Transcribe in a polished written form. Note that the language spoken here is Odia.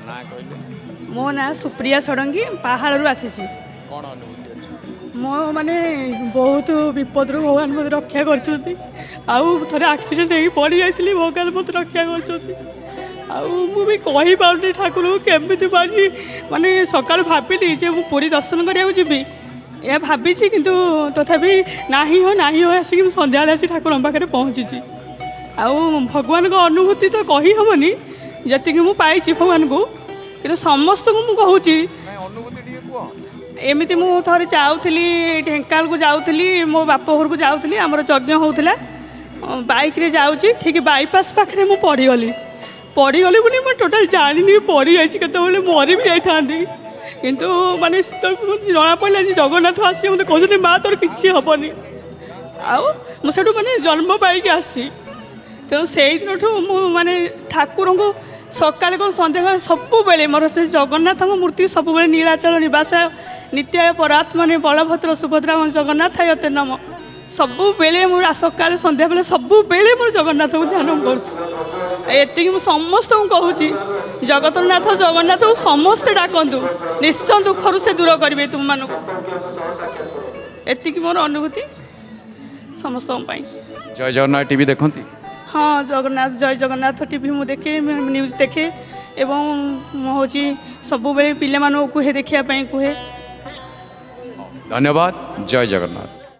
ନା କହିଲେ ମୋ ନାଁ ସୁପ୍ରିୟା ଷଡ଼ଙ୍ଗୀ ପାହାଡ଼ରୁ ଆସିଛି। କ'ଣ ଅନୁଭୂତି ଅଛି? ମୋ ମାନେ ବହୁତ ବିପଦରୁ ଭଗବାନ ମୋତେ ରକ୍ଷା କରିଛନ୍ତି। ଆଉ ଥରେ ଆକ୍ସିଡେଣ୍ଟ ହେଇକି ପଡ଼ି ଯାଇଥିଲି, ଭଗବାନ ମୋତେ ରକ୍ଷା କରିଛନ୍ତି। ଆଉ ମୁଁ ବି କହିପାରୁନି ଠାକୁରଙ୍କୁ କେମିତି ଆଜି ମାନେ ସକାଳୁ ଭାବିଲି ଯେ ମୁଁ ପୁରୀ ଦର୍ଶନ କରିବାକୁ ଯିବି, ଏହା ଭାବିଛି କିନ୍ତୁ ତଥାପି ନାହିଁ ହୋ ଆସିକି ମୁଁ ସନ୍ଧ୍ୟାବେଳେ ଆସି ଠାକୁରଙ୍କ ପାଖରେ ପହଞ୍ଚିଛି। ଆଉ ଭଗବାନଙ୍କ ଅନୁଭୂତି ତ କହିହେବନି, ଯେତିକି ମୁଁ ପାଇଛି ଭଗବାନଙ୍କୁ, କିନ୍ତୁ ସମସ୍ତଙ୍କୁ ମୁଁ କହୁଛି। ନାଇଁ ଅନୁଭୂତି ଟିକେ କୁହ। ଏମିତି ମୁଁ ଥରେ ଯାଉଥିଲି, ଢେଙ୍କାନାଳକୁ ଯାଉଥିଲି, ମୋ ବାପ ଘରକୁ ଯାଉଥିଲି, ଆମର ଯଜ୍ଞ ହେଉଥିଲା, ବାଇକ୍ରେ ଯାଉଛି, ଠିକ୍ ବାଇପାସ୍ ପାଖରେ ମୁଁ ପଡ଼ିଗଲି ବୋଲି ମୁଁ ଟୋଟାଲ୍ ଜାଣିନି ପଡ଼ିଯାଇଛି, କେତେବେଳେ ମରି ବି ଯାଇଥାନ୍ତି। କିନ୍ତୁ ମାନେ ଜଣାପଡ଼ିଲା ଯେ ଜଗନ୍ନାଥ ଆସି ମୋତେ କହୁଛନ୍ତି ମା ତୋର କିଛି ହେବନି। ଆଉ ମୁଁ ସେଠୁ ମାନେ ଜନ୍ମ ପାଇକି ଆସିଛି। ତେଣୁ ସେଇଦିନଠୁ ମୁଁ ମାନେ ଠାକୁରଙ୍କୁ ସକାଳେ କ'ଣ ସନ୍ଧ୍ୟାବେଳେ ସବୁବେଳେ ମୋର ସେ ଜଗନ୍ନାଥଙ୍କ ମୂର୍ତ୍ତି ସବୁବେଳେ ନୀଳାଚଳ ନିବାସ ନିତ୍ୟାୟ ପରାତ୍ମନେ ବଳଭଦ୍ର ସୁଭଦ୍ରା ଜଗନ୍ନାଥାୟ ତେ ନମ। ସବୁବେଳେ ମୁଁ ସକାଳେ ସନ୍ଧ୍ୟାବେଳେ ସବୁବେଳେ ମୋର ଜଗନ୍ନାଥଙ୍କୁ ଧ୍ୟାନ କରୁଛି। ଏତିକି ମୁଁ ସମସ୍ତଙ୍କୁ କହୁଛି, ଜଗତରନାଥ ଜଗନ୍ନାଥଙ୍କୁ ସମସ୍ତେ ଡାକନ୍ତୁ, ନିଶ୍ଚୟ ଦୁଃଖରୁ ସେ ଦୂର କରିବେ ତୁମମାନଙ୍କୁ। ଏତିକି ମୋର ଅନୁଭୂତି ସମସ୍ତଙ୍କ ପାଇଁ। ଜୟ ଜଗନ୍ନାଥ ଟିଭି ଦେଖନ୍ତି? ହଁ, ଜଗନ୍ନାଥ ଜୟ ଜଗନ୍ନାଥ ଟିଭି ମୁଁ ଦେଖେ, ନ୍ୟୁଜ୍ ଦେଖେ ଏବଂ ମୁଁ ହେଉଛି ସବୁବେଳେ ପିଲାମାନଙ୍କୁ କୁହେ ଦେଖିବା ପାଇଁ କୁହେ। ଧନ୍ୟବାଦ। ଜୟ ଜଗନ୍ନାଥ।